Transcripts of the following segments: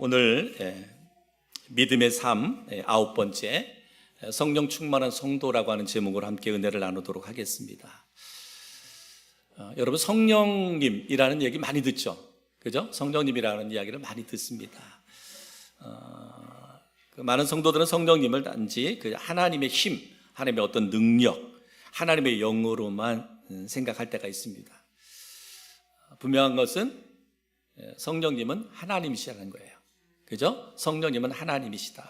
오늘 믿음의 삶 아홉 번째 성령 충만한 성도라고 하는 제목으로 함께 은혜를 나누도록 하겠습니다. 여러분 성령님이라는 얘기 많이 듣죠? 그죠? 성령님이라는 이야기를 많이 듣습니다. 많은 성도들은 성령님을 단지 그 하나님의 힘, 하나님의 어떤 능력, 하나님의 영으로만 생각할 때가 있습니다. 분명한 것은 성령님은 하나님이시라는 거예요. 그죠? 성령님은 하나님이시다.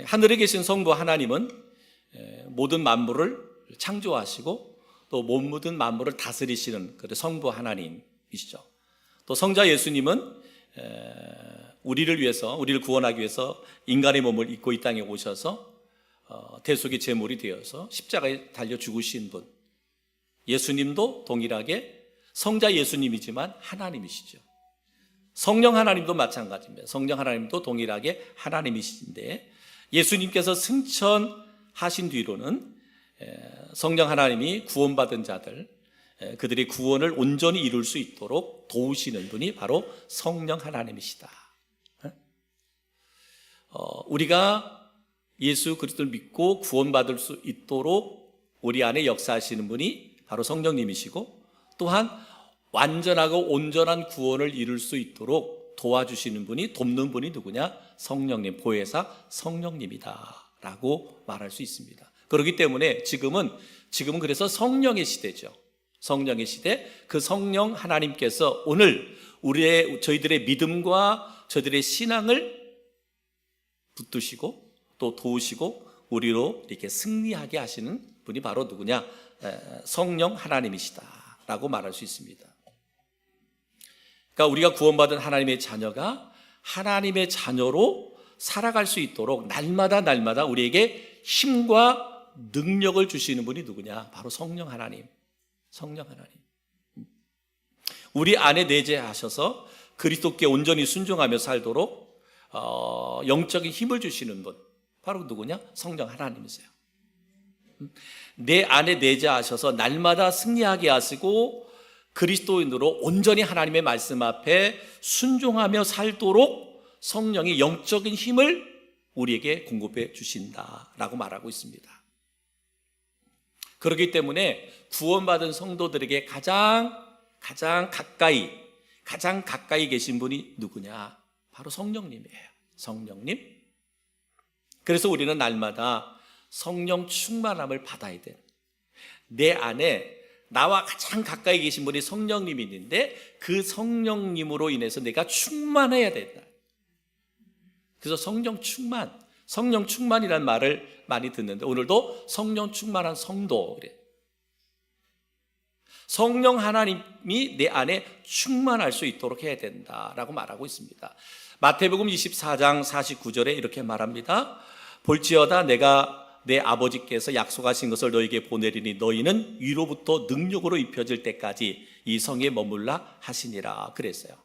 하늘에 계신 성부 하나님은 모든 만물을 창조하시고 또 모든 만물을 다스리시는 그 성부 하나님이시죠. 또 성자 예수님은 우리를 위해서, 우리를 구원하기 위해서 인간의 몸을 입고 이 땅에 오셔서 대속의 제물이 되어서 십자가에 달려 죽으신 분. 예수님도 동일하게 성자 예수님이지만 하나님이시죠. 성령 하나님도 마찬가지입니다. 성령 하나님도 동일하게 하나님이신데 예수님께서 승천하신 뒤로는 성령 하나님이 구원받은 자들, 그들의 구원을 온전히 이룰 수 있도록 도우시는 분이 바로 성령 하나님이시다. 우리가 예수 그리스도를 믿고 구원받을 수 있도록 우리 안에 역사하시는 분이 바로 성령님이시고, 또한 완전하고 온전한 구원을 이룰 수 있도록 도와주시는 분이, 돕는 분이 누구냐? 성령님, 보혜사 성령님이다 라고 말할 수 있습니다. 그렇기 때문에 지금은 그래서 성령의 시대죠. 성령의 시대, 그 성령 하나님께서 오늘 저희들의 믿음과 저희들의 신앙을 붙드시고 또 도우시고 우리로 이렇게 승리하게 하시는 분이 바로 누구냐? 성령 하나님이시다 라고 말할 수 있습니다. 그러니까 우리가 구원받은 하나님의 자녀가 하나님의 자녀로 살아갈 수 있도록 날마다 우리에게 힘과 능력을 주시는 분이 누구냐? 바로 성령 하나님. 성령 하나님. 우리 안에 내재하셔서 그리스도께 온전히 순종하며 살도록 영적인 힘을 주시는 분, 바로 누구냐? 성령 하나님이세요. 내 안에 내재하셔서 날마다 승리하게 하시고 그리스도인으로 온전히 하나님의 말씀 앞에 순종하며 살도록 성령이 영적인 힘을 우리에게 공급해 주신다라고 말하고 있습니다. 그렇기 때문에 구원받은 성도들에게 가장 가까이 계신 분이 누구냐? 바로 성령님이에요. 성령님. 그래서 우리는 날마다 성령 충만함을 받아야 돼. 내 안에 나와 가장 가까이 계신 분이 성령님이 있는데 그 성령님으로 인해서 내가 충만해야 된다. 그래서 성령 충만이라는 말을 많이 듣는데 오늘도 성령 충만한 성도 그래. 성령 하나님이 내 안에 충만할 수 있도록 해야 된다라고 말하고 있습니다. 마태복음 24장 49절에 이렇게 말합니다. 볼지어다 내가 내 아버지께서 약속하신 것을 너에게 보내리니 너희는 위로부터 능력으로 입혀질 때까지 이 성에 머물라 하시니라 그랬어요.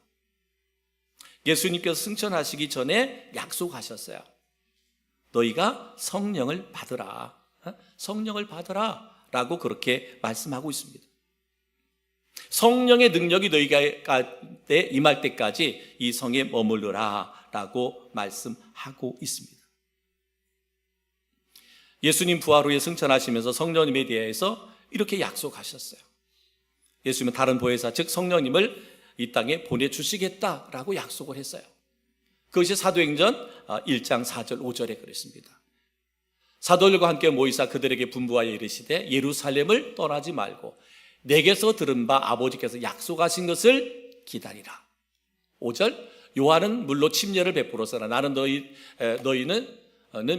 예수님께서 승천하시기 전에 약속하셨어요. 너희가 성령을 받으라. 성령을 받으라 라고 그렇게 말씀하고 있습니다. 성령의 능력이 너희가 임할 때까지 이 성에 머물러라 라고 말씀하고 있습니다. 예수님 부활 후에 승천하시면서 성령님에 대해서 이렇게 약속하셨어요. 예수님은 다른 보혜사 즉 성령님을 이 땅에 보내주시겠다라고 약속을 했어요. 그것이 사도행전 1장 4절 5절에 그랬습니다. 사도들과 함께 모이사 그들에게 분부하여 이르시되 예루살렘을 떠나지 말고 내게서 들은 바 아버지께서 약속하신 것을 기다리라. 5절 요한은 물로 침례를 베풀었으나 나는 너희는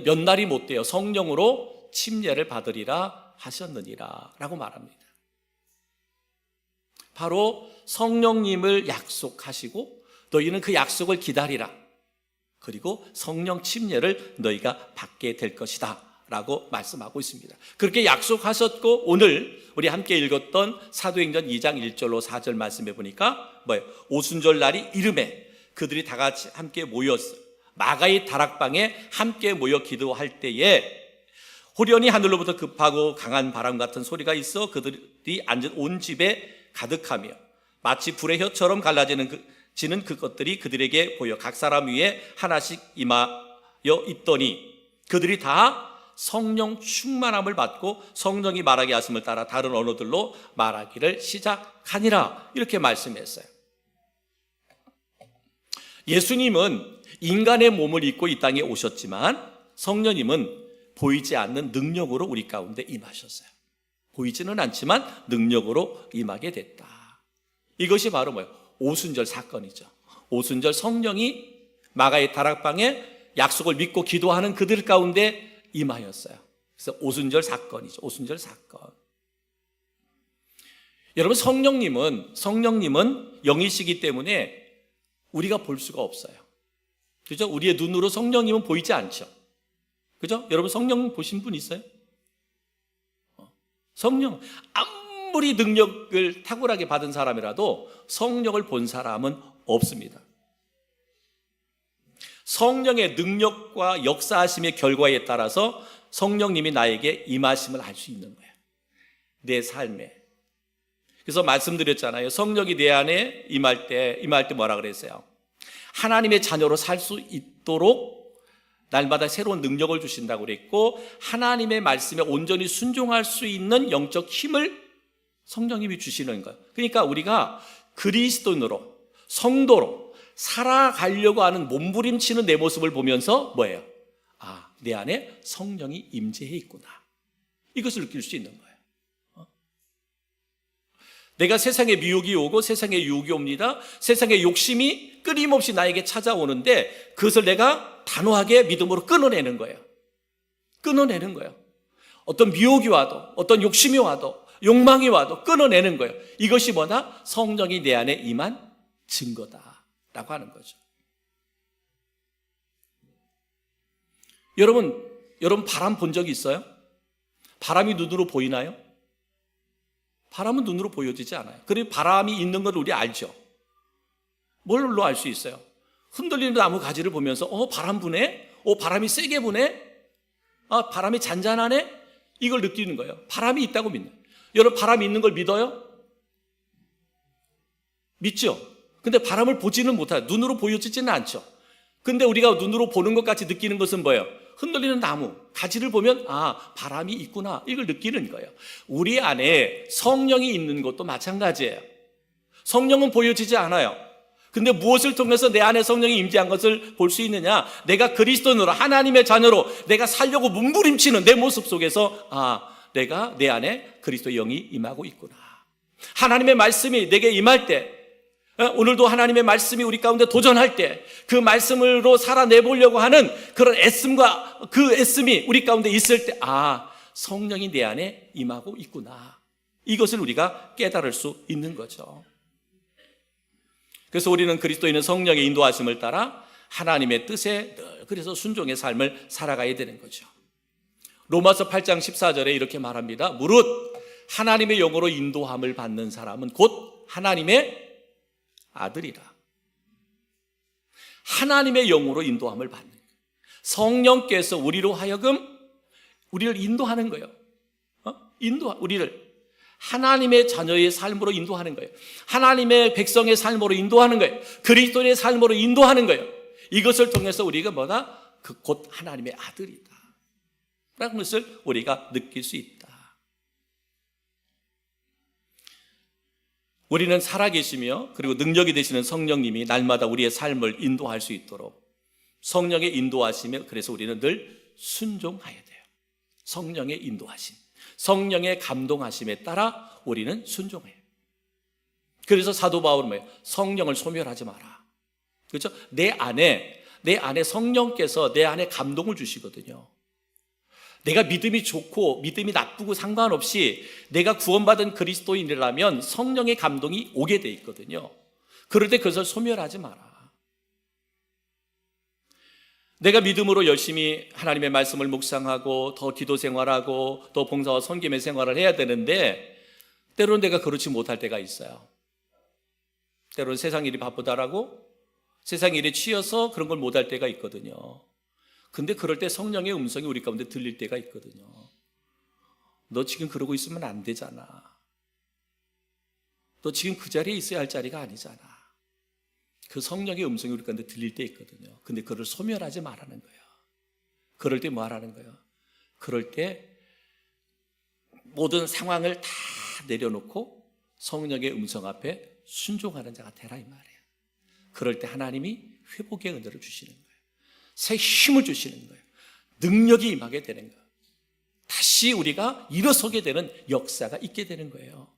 몇 날이 못 되어 성령으로 침례를 받으리라 하셨느니라 라고 말합니다. 바로 성령님을 약속하시고 너희는 그 약속을 기다리라. 그리고 성령 침례를 너희가 받게 될 것이다 라고 말씀하고 있습니다. 그렇게 약속하셨고 오늘 우리 함께 읽었던 사도행전 2장 1절로 4절 말씀해 보니까 오순절 날이 이름에 그들이 다 같이 함께 모였어요. 마가의 다락방에 함께 모여 기도할 때에 호련히 하늘로부터 급하고 강한 바람 같은 소리가 있어 그들이 앉은 온 집에 가득하며 마치 불의 혀처럼 갈라지는 지는 그것들이 그들에게 보여 각 사람 위에 하나씩 임하여 있더니 그들이 다 성령 충만함을 받고 성령이 말하게 하심을 따라 다른 언어들로 말하기를 시작하니라. 이렇게 말씀했어요. 예수님은 인간의 몸을 입고 이 땅에 오셨지만 성령님은 보이지 않는 능력으로 우리 가운데 임하셨어요. 보이지는 않지만 능력으로 임하게 됐다. 이것이 바로 뭐예요? 오순절 사건이죠. 오순절 성령이 마가의 다락방에 약속을 믿고 기도하는 그들 가운데 임하였어요. 그래서 오순절 사건이죠. 오순절 사건. 여러분, 성령님은 영이시기 때문에 우리가 볼 수가 없어요. 그죠? 우리의 눈으로 성령님은 보이지 않죠. 그죠? 여러분, 성령 보신 분 있어요? 성령, 아무리 능력을 탁월하게 받은 사람이라도 성령을 본 사람은 없습니다. 성령의 능력과 역사하심의 결과에 따라서 성령님이 나에게 임하심을 알 수 있는 거예요. 내 삶에. 그래서 말씀드렸잖아요. 성령이 내 안에 임할 때 뭐라 그랬어요? 하나님의 자녀로 살 수 있도록 날마다 새로운 능력을 주신다고 그랬고, 하나님의 말씀에 온전히 순종할 수 있는 영적 힘을 성령님이 주시는 거예요. 그러니까 우리가 그리스도인으로, 성도로 살아가려고 하는 몸부림치는 내 모습을 보면서 뭐예요? 아, 내 안에 성령이 임재해 있구나. 이것을 느낄 수 있는 거예요. 내가 세상에 미혹이 오고 세상에 유혹이 옵니다. 세상의 욕심이 끊임없이 나에게 찾아오는데 그것을 내가 단호하게 믿음으로 끊어내는 거예요. 끊어내는 거예요. 어떤 미혹이 와도, 어떤 욕심이 와도, 욕망이 와도 끊어내는 거예요. 이것이 뭐다? 성령이 내 안에 임한 증거다라고 하는 거죠. 여러분 바람 본 적이 있어요? 바람이 눈으로 보이나요? 바람은 눈으로 보여지지 않아요. 그리고 바람이 있는 걸 우리 알죠. 뭘로 알 수 있어요? 흔들리는 나무 가지를 보면서 바람 부네? 바람이 세게 부네? 바람이 잔잔하네? 이걸 느끼는 거예요. 바람이 있다고 믿는 거예요. 여러분, 바람이 있는 걸 믿어요? 믿죠? 근데 바람을 보지는 못해요. 눈으로 보여지지는 않죠. 근데 우리가 눈으로 보는 것 같이 느끼는 것은 뭐예요? 흔들리는 나무, 가지를 보면 바람이 있구나, 이걸 느끼는 거예요. 우리 안에 성령이 있는 것도 마찬가지예요. 성령은 보여지지 않아요. 근데 무엇을 통해서 내 안에 성령이 임재한 것을 볼 수 있느냐? 내가 그리스도인으로, 하나님의 자녀로 내가 살려고 몸부림치는 내 모습 속에서 내가 내 안에 그리스도의 영이 임하고 있구나. 하나님의 말씀이 내게 임할 때, 오늘도 하나님의 말씀이 우리 가운데 도전할 때 그 말씀으로 살아내보려고 하는 그런 애씀과 그 애씀이 우리 가운데 있을 때 성령이 내 안에 임하고 있구나. 이것을 우리가 깨달을 수 있는 거죠. 그래서 우리는 그리스도인은 성령의 인도하심을 따라 하나님의 뜻에 늘 그래서 순종의 삶을 살아가야 되는 거죠. 로마서 8장 14절에 이렇게 말합니다. 무릇 하나님의 영으로 인도함을 받는 사람은 곧 하나님의 아들이라. 하나님의 영으로 인도함을 받는 거예요. 성령께서 우리로 하여금 우리를 인도하는 거예요. 우리를 하나님의 자녀의 삶으로 인도하는 거예요. 하나님의 백성의 삶으로 인도하는 거예요. 그리스도의 삶으로 인도하는 거예요. 이것을 통해서 우리가 뭐다? 곧 하나님의 아들이다 라는 것을 우리가 느낄 수 있다. 우리는 살아계시며 그리고 능력이 되시는 성령님이 날마다 우리의 삶을 인도할 수 있도록 성령의 인도하심에 그래서 우리는 늘 순종해야 돼요. 성령의 인도하심, 성령의 감동하심에 따라 우리는 순종해요. 그래서 사도 바울은 뭐예요? 성령을 소멸하지 마라. 그렇죠? 내 안에 성령께서 내 안에 감동을 주시거든요. 내가 믿음이 좋고 믿음이 나쁘고 상관없이 내가 구원받은 그리스도인이라면 성령의 감동이 오게 돼 있거든요. 그럴 때 그것을 소멸하지 마라. 내가 믿음으로 열심히 하나님의 말씀을 묵상하고 더 기도 생활하고 더 봉사와 섬김의 생활을 해야 되는데 때로는 내가 그렇지 못할 때가 있어요. 때로는 세상 일이 바쁘다라고 세상 일에 치여서 그런 걸 못할 때가 있거든요. 근데 그럴 때 성령의 음성이 우리 가운데 들릴 때가 있거든요. 너 지금 그러고 있으면 안 되잖아. 너 지금 그 자리에 있어야 할 자리가 아니잖아. 그 성령의 음성이 우리 가운데 들릴 때 있거든요. 근데 그를 소멸하지 말라는 거예요. 그럴 때 뭐 하라는 거예요? 그럴 때 모든 상황을 다 내려놓고 성령의 음성 앞에 순종하는 자가 되라 이 말이에요. 그럴 때 하나님이 회복의 은혜를 주시는 거예요. 새 힘을 주시는 거예요. 능력이 임하게 되는 거예요. 다시 우리가 일어서게 되는 역사가 있게 되는 거예요.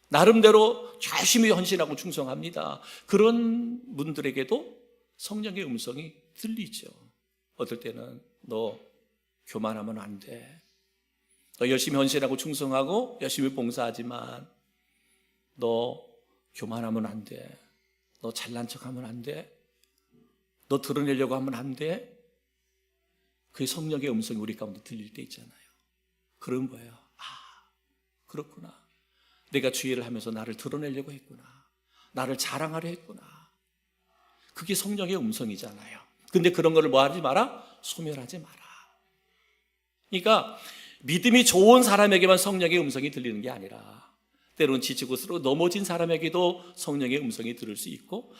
나름대로 열심히 헌신하고 충성합니다. 그런 분들에게도 성령의 음성이 들리죠. 어떨 때는 너 교만하면 안 돼. 너 열심히 헌신하고 충성하고 열심히 봉사하지만 너 교만하면 안 돼. 너 잘난 척하면 안 돼. 너 드러내려고 하면 안 돼. 그게 성령의 음성이 우리 가운데 들릴 때 있잖아요. 그런 거예요. 아, 그렇구나. 내가 주의를 하면서 나를 드러내려고 했구나. 나를 자랑하려 했구나. 그게 성령의 음성이잖아요. 근데 그런 거를 뭐 하지 마라? 소멸하지 마라. 그러니까 믿음이 좋은 사람에게만 성령의 음성이 들리는 게 아니라 때로는 지치고 쓰러 넘어진 사람에게도 성령의 음성이 들을 수 있고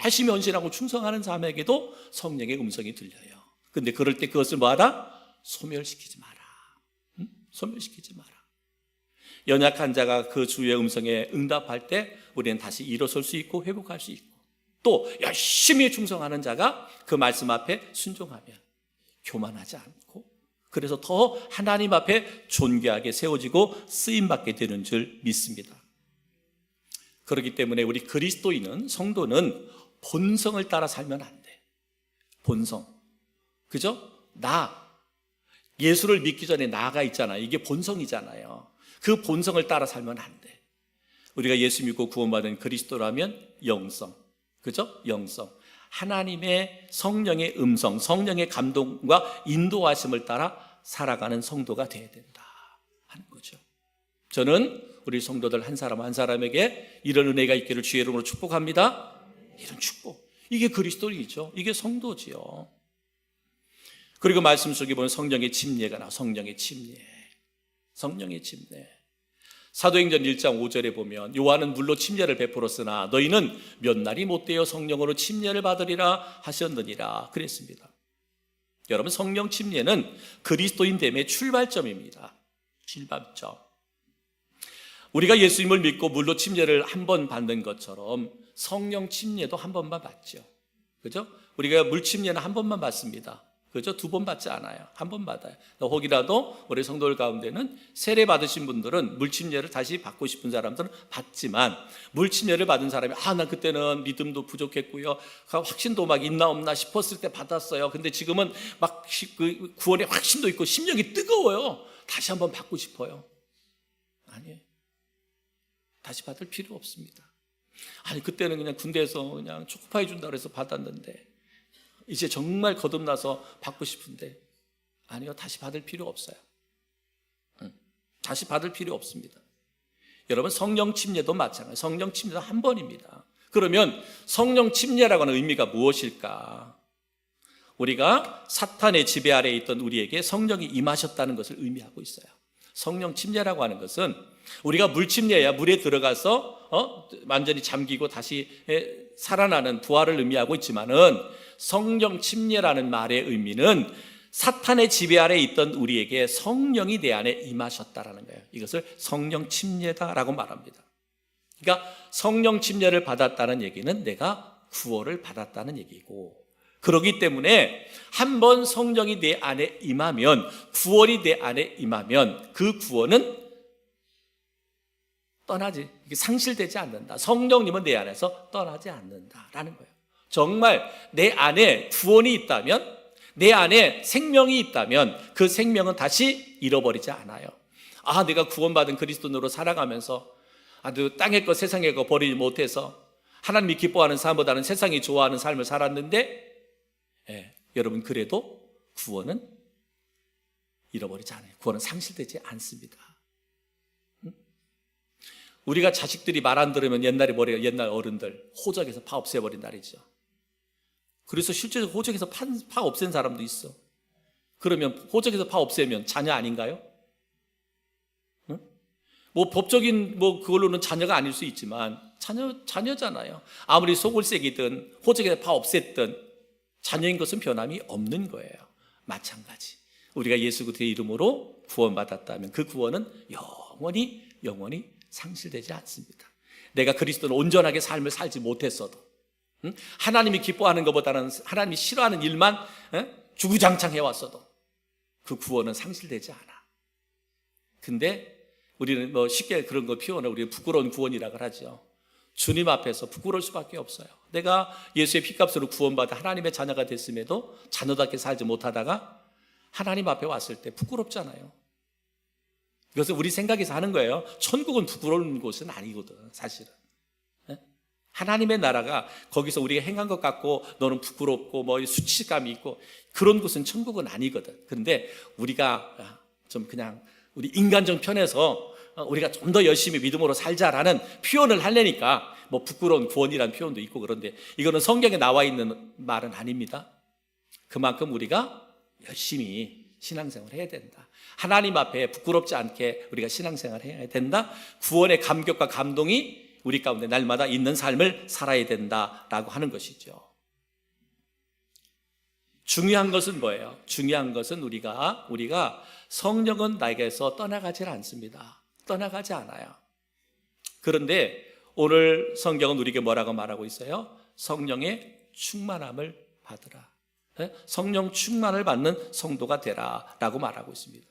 열심히 헌신하고 충성하는 사람에게도 성령의 음성이 들려요. 근데 그럴 때 그것을 뭐하라? 소멸시키지 마라. 소멸시키지 마라. 연약한 자가 그 주의 음성에 응답할 때 우리는 다시 일어설 수 있고 회복할 수 있고 또 열심히 충성하는 자가 그 말씀 앞에 순종하면 교만하지 않고 그래서 더 하나님 앞에 존귀하게 세워지고 쓰임받게 되는 줄 믿습니다. 그렇기 때문에 우리 그리스도인은 성도는 본성을 따라 살면 안 돼. 본성. 그죠? 예수를 믿기 전에 나가 있잖아요. 이게 본성이잖아요. 그 본성을 따라 살면 안 돼. 우리가 예수 믿고 구원받은 그리스도라면 영성. 그죠? 영성. 하나님의 성령의 음성, 성령의 감동과 인도하심을 따라 살아가는 성도가 되어야 된다 하는 거죠. 저는 우리 성도들 한 사람 한 사람에게 이런 은혜가 있기를 주의 이름으로 축복합니다. 이런 축복. 이게 그리스도이죠. 이게 성도지요. 그리고 말씀 속에 보면 성령의 침례가 나와. 성령의 침례. 성령의 침례. 사도행전 1장 5절에 보면 요한은 물로 침례를 베풀었으나 너희는 몇 날이 못되어 성령으로 침례를 받으리라 하셨느니라 그랬습니다. 여러분 성령 침례는 그리스도인 됨의 출발점입니다. 출발점. 우리가 예수님을 믿고 물로 침례를 한 번 받는 것처럼 성령 침례도 한 번만 받죠. 그죠? 우리가 물 침례는 한 번만 받습니다. 그죠? 두 번 받지 않아요. 한 번 받아요. 혹이라도 우리 성도들 가운데는 세례 받으신 분들은 물침례를 다시 받고 싶은 사람들은 받지만 물침례를 받은 사람이 나 그때는 믿음도 부족했고요. 확신도 막 있나 없나 싶었을 때 받았어요. 근데 지금은 막 그 구원의 확신도 있고 심령이 뜨거워요. 다시 한번 받고 싶어요. 아니에요. 다시 받을 필요 없습니다. 아니 그때는 그냥 군대에서 그냥 초코파이 준다고 해서 받았는데 이제 정말 거듭나서 받고 싶은데 아니요, 다시 받을 필요 없어요. 다시 받을 필요 없습니다. 여러분 성령 침례도 마찬가지예요. 성령 침례도 한 번입니다. 그러면 성령 침례라고 하는 의미가 무엇일까? 우리가 사탄의 지배 아래에 있던 우리에게 성령이 임하셨다는 것을 의미하고 있어요. 성령 침례라고 하는 것은 우리가 물 침례야 물에 들어가서 완전히 잠기고 다시 살아나는 부활을 의미하고 있지만은 성령 침례라는 말의 의미는 사탄의 지배 아래에 있던 우리에게 성령이 내 안에 임하셨다라는 거예요. 이것을 성령 침례다라고 말합니다. 그러니까 성령 침례를 받았다는 얘기는 내가 구원을 받았다는 얘기고, 그렇기 때문에 한번 성령이 내 안에 임하면, 구원이 내 안에 임하면 그 구원은 떠나지, 상실되지 않는다. 성령님은 내 안에서 떠나지 않는다라는 거예요. 정말 내 안에 구원이 있다면, 내 안에 생명이 있다면 그 생명은 다시 잃어버리지 않아요. 내가 구원받은 그리스도인으로 살아가면서 땅의 것 세상의 것 버리지 못해서 하나님이 기뻐하는 삶보다는 세상이 좋아하는 삶을 살았는데, 여러분 그래도 구원은 잃어버리지 않아요. 구원은 상실되지 않습니다. 우리가 자식들이 말 안 들으면 옛날에 뭐래요? 옛날 어른들 호적에서 파 없애버린 날이죠. 그래서 실제로 호적에서 파 없앤 사람도 있어. 그러면 호적에서 파 없애면 자녀 아닌가요? 뭐 법적인 그걸로는 자녀가 아닐 수 있지만 자녀잖아요. 아무리 속을 새기든 호적에 파 없앴든 자녀인 것은 변함이 없는 거예요. 마찬가지. 우리가 예수 그리스도의 이름으로 구원받았다면 그 구원은 영원히 상실되지 않습니다. 내가 그리스도는 온전하게 삶을 살지 못했어도, 하나님이 기뻐하는 것보다는 하나님이 싫어하는 일만 주구장창 해왔어도 그 구원은 상실되지 않아. 근데 우리는 쉽게 그런 거 표현을 우리는 부끄러운 구원이라고 하죠. 주님 앞에서 부끄러울 수밖에 없어요. 내가 예수의 피값으로 구원받아 하나님의 자녀가 됐음에도 자녀답게 살지 못하다가 하나님 앞에 왔을 때 부끄럽잖아요. 이것은 우리 생각에서 하는 거예요. 천국은 부끄러운 곳은 아니거든, 사실은. 하나님의 나라가 거기서 우리가 행한 것 같고 너는 부끄럽고 수치감이 있고 그런 곳은 천국은 아니거든. 그런데 우리가 좀 그냥 우리 인간적 편에서 우리가 좀 더 열심히 믿음으로 살자라는 표현을 하려니까 부끄러운 구원이라는 표현도 있고, 그런데 이거는 성경에 나와 있는 말은 아닙니다. 그만큼 우리가 열심히 신앙생활을 해야 된다. 하나님 앞에 부끄럽지 않게 우리가 신앙생활을 해야 된다. 구원의 감격과 감동이 우리 가운데 날마다 있는 삶을 살아야 된다라고 하는 것이죠. 중요한 것은 뭐예요? 중요한 것은 우리가 성령은 나에게서 떠나가지 않습니다. 떠나가지 않아요. 그런데 오늘 성경은 우리에게 뭐라고 말하고 있어요? 성령의 충만함을 받으라. 성령 충만을 받는 성도가 되라 라고 말하고 있습니다.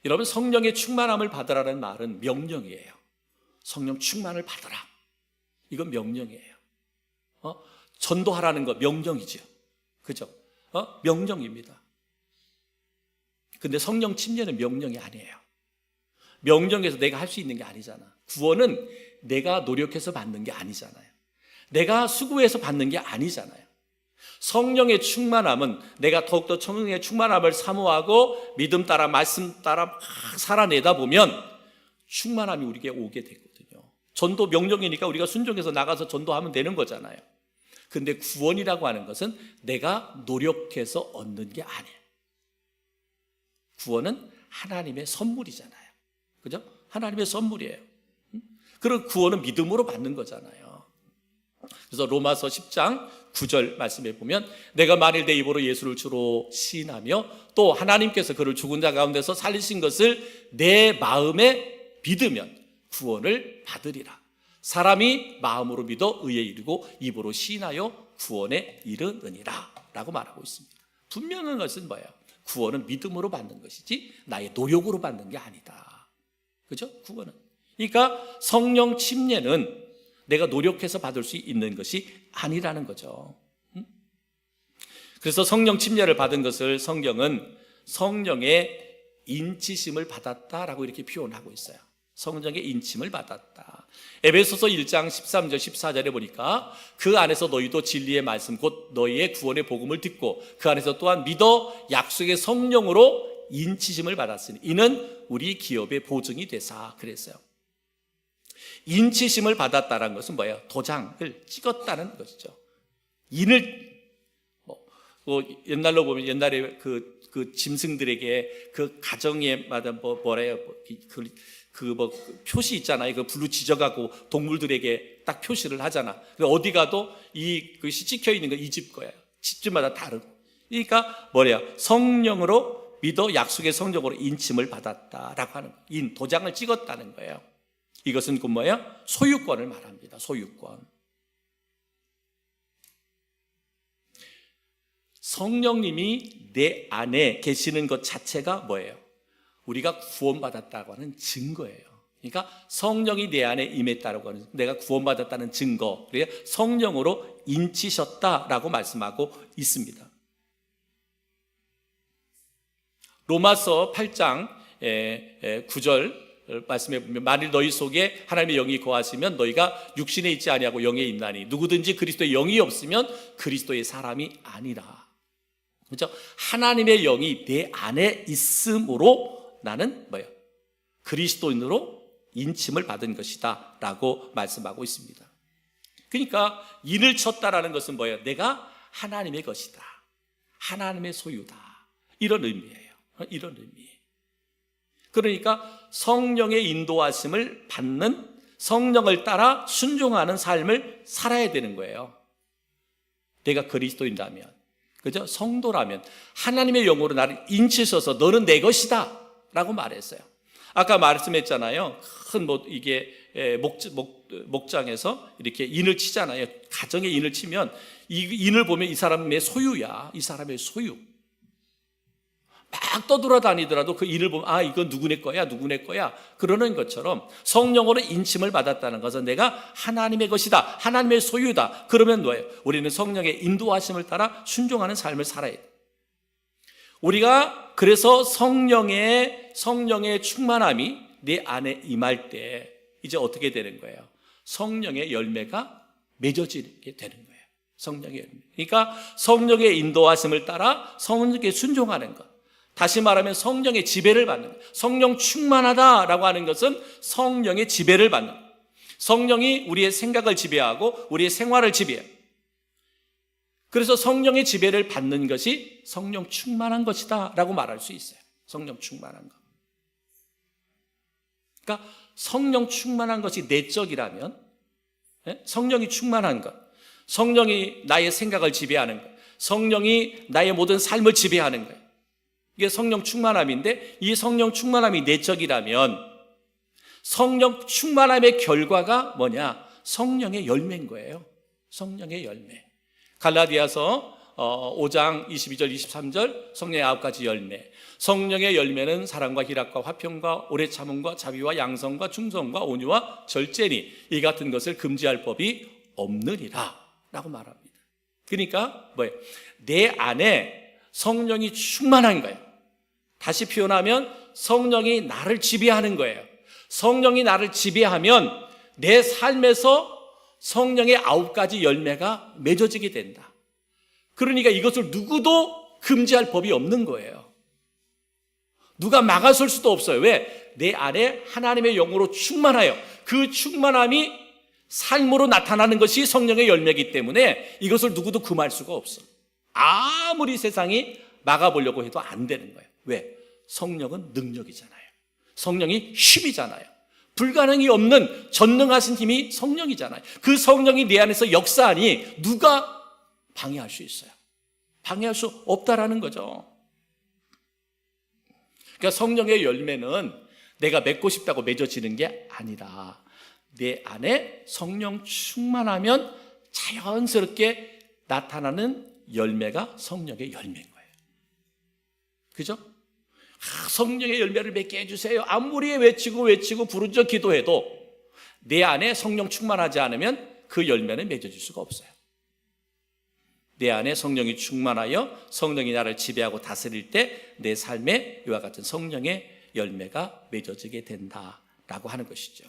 여러분, 성령의 충만함을 받으라는 말은 명령이에요. 성령 충만을 받으라. 이건 명령이에요. 전도하라는 거 명령이죠. 그죠? 명령입니다. 근데 성령 침례는 명령이 아니에요. 명령에서 내가 할 수 있는 게 아니잖아. 구원은 내가 노력해서 받는 게 아니잖아요. 내가 수고해서 받는 게 아니잖아요. 성령의 충만함은 내가 더욱더 성령의 충만함을 사모하고 믿음 따라 말씀 따라 막 살아내다 보면 충만함이 우리에게 오게 되거든요. 전도 명령이니까 우리가 순종해서 나가서 전도하면 되는 거잖아요. 근데 구원이라고 하는 것은 내가 노력해서 얻는 게 아니에요. 구원은 하나님의 선물이잖아요. 그죠? 하나님의 선물이에요. 그런 구원은 믿음으로 받는 거잖아요. 그래서 로마서 10장 9절 말씀에 보면 내가 만일 내 입으로 예수를 주로 시인하며 또 하나님께서 그를 죽은 자 가운데서 살리신 것을 내 마음에 믿으면 구원을 받으리라. 사람이 마음으로 믿어 의에 이르고 입으로 시인하여 구원에 이르느니라 라고 말하고 있습니다. 분명한 것은 뭐예요? 구원은 믿음으로 받는 것이지 나의 노력으로 받는 게 아니다. 그죠? 구원은. 그러니까 성령 침례는 내가 노력해서 받을 수 있는 것이 아니라는 거죠. 그래서 성령 침례를 받은 것을 성경은 성령의 인치심을 받았다라고 이렇게 표현하고 있어요. 성령의 인침을 받았다. 에베소서 1장 13절 14절에 보니까 그 안에서 너희도 진리의 말씀 곧 너희의 구원의 복음을 듣고 그 안에서 또한 믿어 약속의 성령으로 인치심을 받았으니 이는 우리 기업의 보증이 되사 그랬어요. 인치심을 받았다는 것은 뭐예요? 도장을 찍었다는 것이죠. 인을 옛날로 보면 옛날에 그 짐승들에게 그 가정에마다 뭐래요? 그 표시 있잖아요. 그 불로 지져가고 동물들에게 딱 표시를 하잖아. 어디 가도 그것이 찍혀 있는 건 이 집 거예요. 집집마다 다르고. 그러니까 뭐래요? 성령으로 믿어 약속의 성령으로 인침을 받았다라고 하는 거예요. 도장을 찍었다는 거예요. 이것은 그 뭐예요? 소유권을 말합니다. 소유권. 성령님이 내 안에 계시는 것 자체가 뭐예요? 우리가 구원받았다고 하는 증거예요. 그러니까 성령이 내 안에 임했다고 하는 내가 구원받았다는 증거. 성령으로 인치셨다라고 말씀하고 있습니다. 로마서 8장 9절 말씀해 보면 만일 너희 속에 하나님의 영이 거하시면 너희가 육신에 있지 아니하고 영에 있나니 누구든지 그리스도의 영이 없으면 그리스도의 사람이 아니라. 그렇죠? 하나님의 영이 내 안에 있음으로 나는 뭐예요? 그리스도인으로 인침을 받은 것이다 라고 말씀하고 있습니다. 그러니까 인을 쳤다라는 것은 뭐예요? 내가 하나님의 것이다, 하나님의 소유다, 이런 의미예요. 이런 의미. 그러니까 성령의 인도하심을 받는, 성령을 따라 순종하는 삶을 살아야 되는 거예요. 내가 그리스도인다면, 그죠? 성도라면 하나님의 영으로 나를 인치셔서 너는 내 것이다 라고 말했어요. 아까 말씀했잖아요. 큰 이게 목장에서 이렇게 인을 치잖아요. 가정에 인을 치면 이 인을 보면 이 사람의 소유야. 이 사람의 소유. 막 떠돌아다니더라도 그 인을 보면 아, 이건 누구네 거야, 누구네 거야 그러는 것처럼 성령으로 인침을 받았다는 것은 내가 하나님의 것이다, 하나님의 소유다. 그러면 뭐예요? 우리는 성령의 인도하심을 따라 순종하는 삶을 살아야 돼. 우리가 그래서 성령의 충만함이 내 안에 임할 때 이제 어떻게 되는 거예요? 성령의 열매가 맺어지게 되는 거예요. 성령의 열매. 그러니까 성령의 인도하심을 따라 성령께 순종하는 것. 다시 말하면 성령의 지배를 받는 거예요. 성령 충만하다라고 하는 것은 성령의 지배를 받는 거예요. 성령이 우리의 생각을 지배하고 우리의 생활을 지배해요. 그래서 성령의 지배를 받는 것이 성령 충만한 것이다 라고 말할 수 있어요. 성령 충만한 것. 그러니까 성령 충만한 것이 내적이라면, 성령이 충만한 것, 성령이 나의 생각을 지배하는 것, 성령이 나의 모든 삶을 지배하는 것, 이게 성령 충만함인데, 이 성령 충만함이 내적이라면 성령 충만함의 결과가 뭐냐? 성령의 열매인 거예요. 성령의 열매. 갈라디아서 5장 22절 23절 성령의 9가지 열매. 성령의 열매는 사랑과 희락과 화평과 오래 참음과 자비와 양성과 충성과 온유와 절제니 이 같은 것을 금지할 법이 없느니라 라고 말합니다. 그러니까 뭐예요? 내 안에 성령이 충만한 거예요. 다시 표현하면 성령이 나를 지배하는 거예요. 성령이 나를 지배하면 내 삶에서 성령의 9가지 열매가 맺어지게 된다. 그러니까 이것을 누구도 금지할 법이 없는 거예요. 누가 막아설 수도 없어요. 왜? 내 안에 하나님의 영으로 충만하여 그 충만함이 삶으로 나타나는 것이 성령의 열매이기 때문에 이것을 누구도 금할 수가 없어. 아무리 세상이 막아보려고 해도 안 되는 거예요. 왜? 성령은 능력이잖아요. 성령이 힘이잖아요. 불가능이 없는 전능하신 힘이 성령이잖아요. 그 성령이 내 안에서 역사하니 누가 방해할 수 있어요? 방해할 수 없다라는 거죠. 그러니까 성령의 열매는 내가 맺고 싶다고 맺어지는 게 아니라 내 안에 성령 충만하면 자연스럽게 나타나는 열매가 성령의 열매인 거예요. 그죠? 성령의 열매를 맺게 해주세요. 아무리 외치고 부르짖어 기도해도 내 안에 성령 충만하지 않으면 그 열매는 맺어질 수가 없어요. 내 안에 성령이 충만하여 성령이 나를 지배하고 다스릴 때 내 삶에 이와 같은 성령의 열매가 맺어지게 된다라고 하는 것이죠.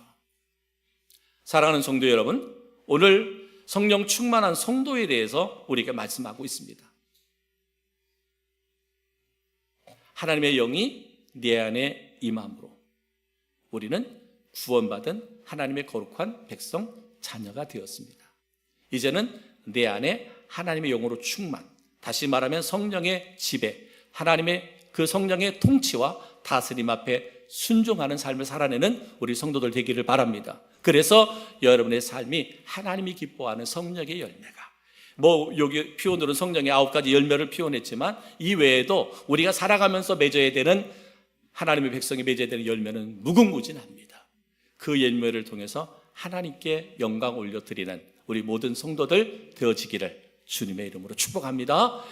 사랑하는 성도 여러분, 오늘 성령 충만한 성도에 대해서 우리가 말씀하고 있습니다. 하나님의 영이 내 안에 임함으로 우리는 구원받은 하나님의 거룩한 백성 자녀가 되었습니다. 이제는 내 안에 하나님의 영으로 충만, 다시 말하면 성령의 지배, 하나님의 그 성령의 통치와 다스림 앞에 순종하는 삶을 살아내는 우리 성도들 되기를 바랍니다. 그래서 여러분의 삶이 하나님이 기뻐하는 성령의 열매가, 여기 표현으로는 성령의 9가지 열매를 표현했지만 이 외에도 우리가 살아가면서 맺어야 되는, 하나님의 백성이 맺어야 되는 열매는 무궁무진합니다. 그 열매를 통해서 하나님께 영광 올려드리는 우리 모든 성도들 되어지기를 주님의 이름으로 축복합니다.